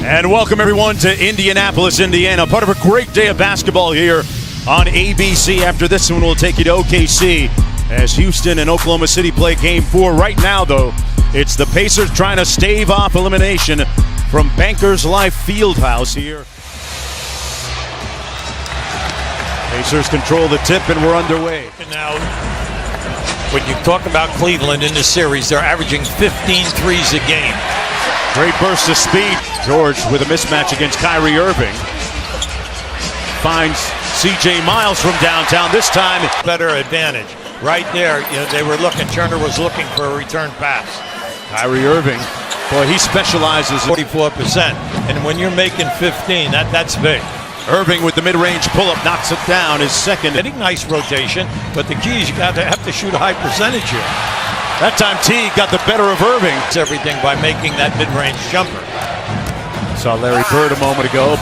And welcome everyone to Indianapolis, Indiana. Part of a great day of basketball here on ABC. After this one, we'll take you to OKC as Houston and Oklahoma City play Game 4. Right now, though, it's the Pacers trying to stave off elimination from Bankers Life Fieldhouse here. Pacers control the tip, and we're underway. Now, when you talk about Cleveland in this series, they're averaging 15 threes a game. Great burst of speed. George with a mismatch against Kyrie Irving. Finds C.J. Miles from downtown. This time, better advantage. Right there, they were looking. Turner was looking for a return pass. Kyrie Irving, boy, he specializes 44%. And when you're making 15, that's big. Irving with the mid-range pull-up knocks it down. His second. Getting nice rotation, but the key is you have to shoot a high percentage here. That time Teague got the better of Irving. It's everything by making that mid-range jumper. Saw Larry Bird a moment ago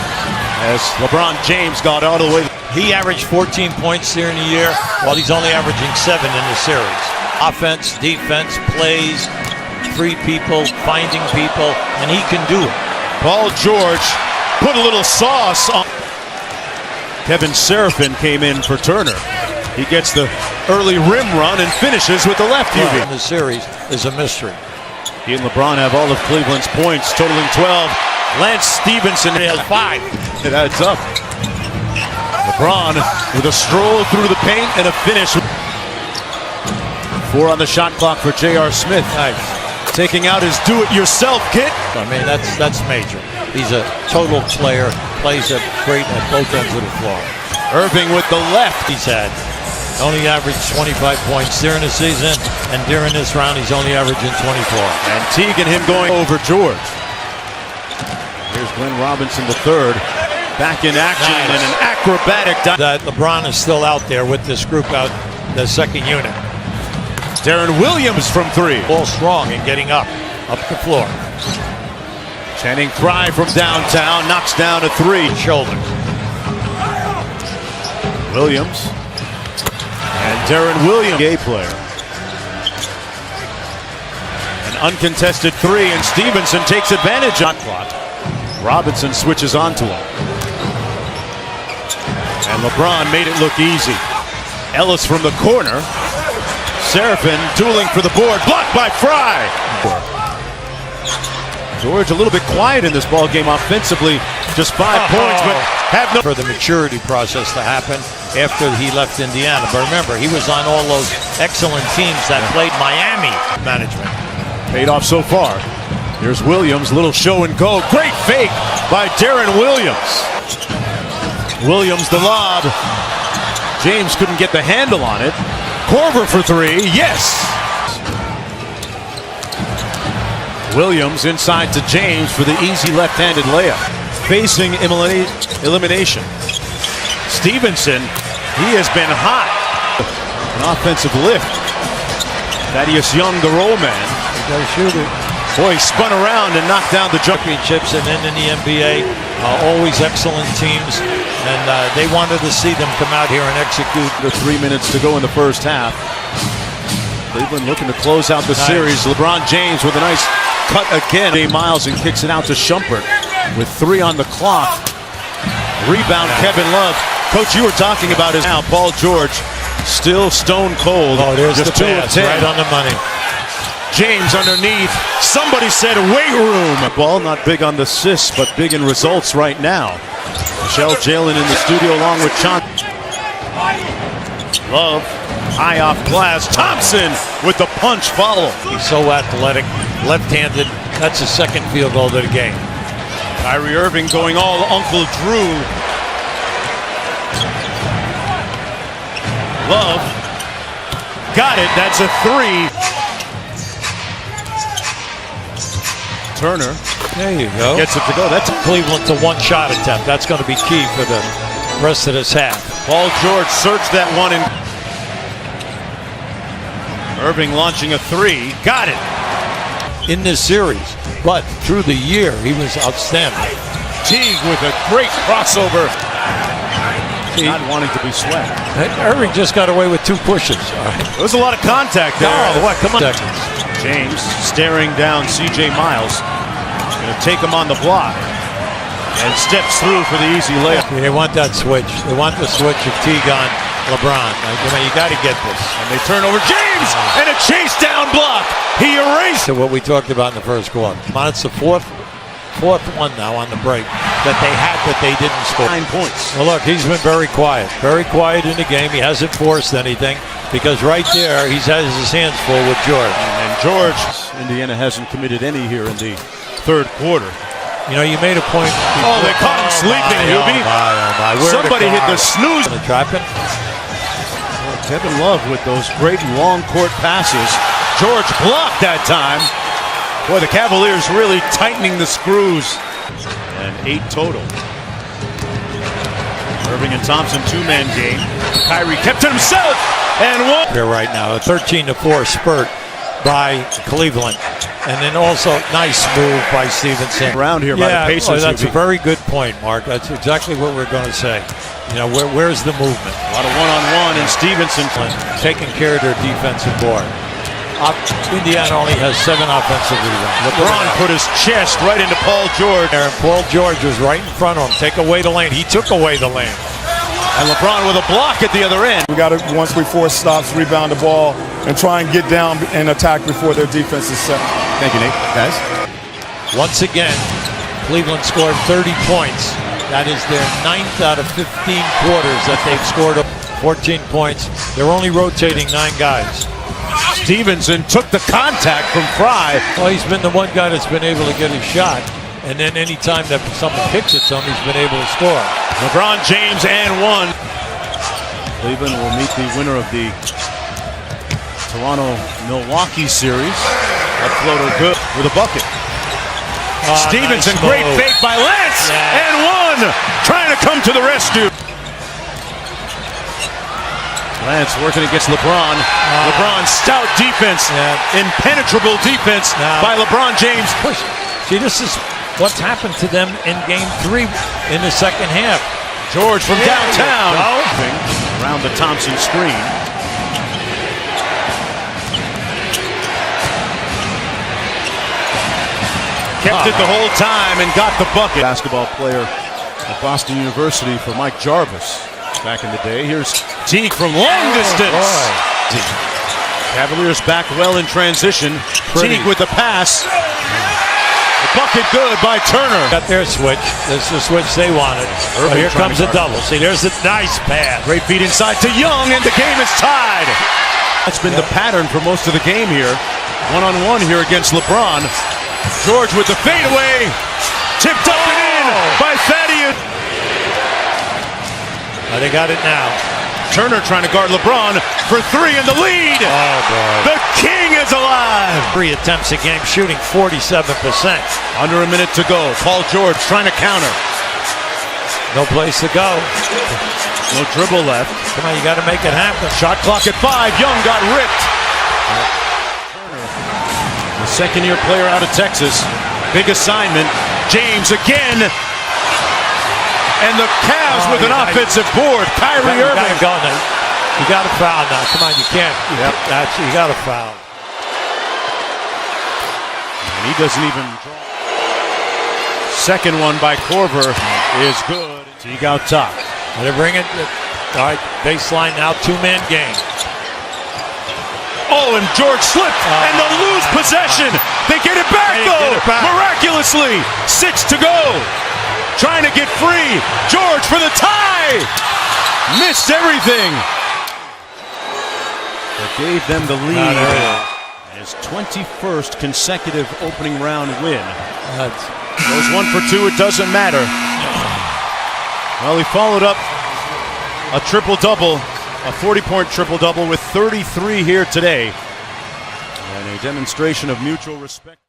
as LeBron James got all the way. He averaged 14 points here in a year, while he's only averaging 7 in the series. Offense, defense, plays, free people, finding people, and he can do it. Paul George put a little sauce on. Kevin Seraphin came in for Turner. He gets the early rim run and finishes with the left UV. The series is a mystery. He and LeBron have all of Cleveland's points, totaling 12. Lance Stevenson has 5. It adds up. LeBron with a stroll through the paint and a finish. 4 on the shot clock for J.R. Smith. Nice. Taking out his do-it-yourself kit. I mean, that's major. He's a total player, plays it great at both ends of the floor. Irving with the left. He's had only averaged 25 points during the season, and during this round, he's only averaging 24. And Teague and him going over George. Here's Glenn Robinson III, back in action and an acrobatic dive. That LeBron is still out there with this group out, the second unit. Darren Williams from 3. Ball strong and getting up the floor. Channing Frye from downtown knocks down a 3. Shoulder. Williams. And Darren Williams, gay player. An uncontested 3, and Stevenson takes advantage on clock. Robinson switches onto him. And LeBron made it look easy. Ellis from the corner. Seraphin dueling for the board, blocked by Frye. George a little bit quiet in this ball game offensively, just 5 points, but have no. For the maturity process to happen after he left Indiana. But remember, he was on all those excellent teams that played Miami. Management paid off so far. Here's Williams, little show and go. Great fake by Darren Williams. Williams the lob. James couldn't get the handle on it. Korver for 3, yes! Williams inside to James for the easy left-handed layup. Facing elimination. Stevenson, he has been hot. An offensive lift. Thaddeus Young, the roll man. You gotta shoot it. Boy, he spun around and knocked down the championships and then in the NBA. Always excellent teams, and they wanted to see them come out here and execute. The 3 minutes to go in the first half. Cleveland looking to close out the series. LeBron James with a nice cut again. Miles and kicks it out to Shumpert with 3 on the clock. Rebound, Kevin Love. Coach, you were talking about his now. Paul George still stone cold. Oh, there's just the 2 of 10. Right on the money. James underneath. Somebody said weight room. Ball not big on the assists, but big in results right now. Michelle Jalen in the studio along with Chauncey. Love, high off glass. Thompson with the punch follow. He's so athletic, left-handed. That's his second field goal of the game. Kyrie Irving going all Uncle Drew. Love, got it. That's a 3. Turner. There you go. Gets it to go. That's Cleveland to 1-shot attempt. That's going to be key for the rest of this half. Paul George searched that one in. Irving launching a 3. Got it. In this series, but through the year, he was outstanding. Teague with a great crossover. Not wanting to be swept. Irving just got away with 2 pushes. There was a lot of contact there. Oh, what? Come on. James staring down C.J. Miles. Going to take him on the block. And steps through for the easy layup. They want that switch. They want the switch of Teague on LeBron. You got to get this. And they turn over James, and a chase down block. He erased. So what we talked about in the first quarter. It's the fourth one now on the break that they had that they didn't score. 9 points. Well, look, he's been very quiet in the game. He hasn't forced anything because right there he has his hands full with George. And George, Indiana hasn't committed any here in the third quarter. You know, you made a point. Oh, they caught him sleeping, Hubie. Somebody hit the snooze. Kevin Love with those great long court passes. George blocked that time. Boy, the Cavaliers really tightening the screws. And 8 total. Irving and Thompson two-man game. Kyrie kept it himself and won. Here right now, a 13-4 spurt by Cleveland. And then also, nice move by Stevenson. Around here by the Pacers. That's a very good point, Mark. That's exactly what we're going to say. You know, where's the movement? A lot of one-on-one, and Stevenson taking care of their defensive board. Indiana only has 7 offensive rebounds. LeBron put his chest right into Paul George. And Paul George was right in front of him. Take away the lane. He took away the lane. And LeBron with a block at the other end. We got to, once we force stops, rebound the ball, and try and get down and attack before their defense is set. Thank you, Nate. Guys? Once again, Cleveland scored 30 points. That is their 9th out of 15 quarters that they've scored 14 points. They're only rotating 9 guys. Stevenson took the contact from Fry. Well, he's been the one guy that's been able to get his shot. And then any time that someone kicks it to him, he's been able to score. LeBron James and one. Cleveland will meet the winner of the Toronto-Milwaukee series. That floater good with a bucket. Stevenson, nice great move. fake by Lance, and one trying to come to the rescue. Lance working against LeBron. LeBron's stout defense, impenetrable defense by LeBron James. Push. See, this is what's happened to them in Game 3 in the second half. George from downtown. Around the Thompson screen. Kept it the whole time and got the bucket. Basketball player at Boston University for Mike Jarvis back in the day. Here's Teague from long distance. Cavaliers back well in transition. Teague with the pass. The bucket good by Turner. Got their switch. This is the switch they wanted. Here comes a double. See, there's a nice pass. Great feed inside to Young, and the game is tied. That's been the pattern for most of the game here. One-on-one here against LeBron. George with the fadeaway, tipped up and in by Thaddeus. They got it now. Turner trying to guard LeBron for 3 in the lead. Oh, boy. The king is alive. 3 attempts a game, shooting 47%. Under a minute to go. Paul George trying to counter. No place to go. No dribble left. Come on, you got to make it happen. Shot clock at 5. Young got ripped. The second-year player out of Texas. Big assignment. James again. And the Cavs with an offensive board. Kyrie Irving. You got to foul now. Come on, you can't. You got to foul. And he doesn't even draw. Second one by Korver is good. Teague out top. They bring it. All right, baseline now, 2-man game. Oh, and George slipped, and they'll lose possession. They get it back, though, miraculously. 6 to go. Trying to get free. George for the tie. Missed everything. That gave them the lead. His 21st consecutive opening round win. Goes 1 for 2, it doesn't matter. Well, he followed up a triple-double, a 40-point triple-double with 33 here today. And a demonstration of mutual respect.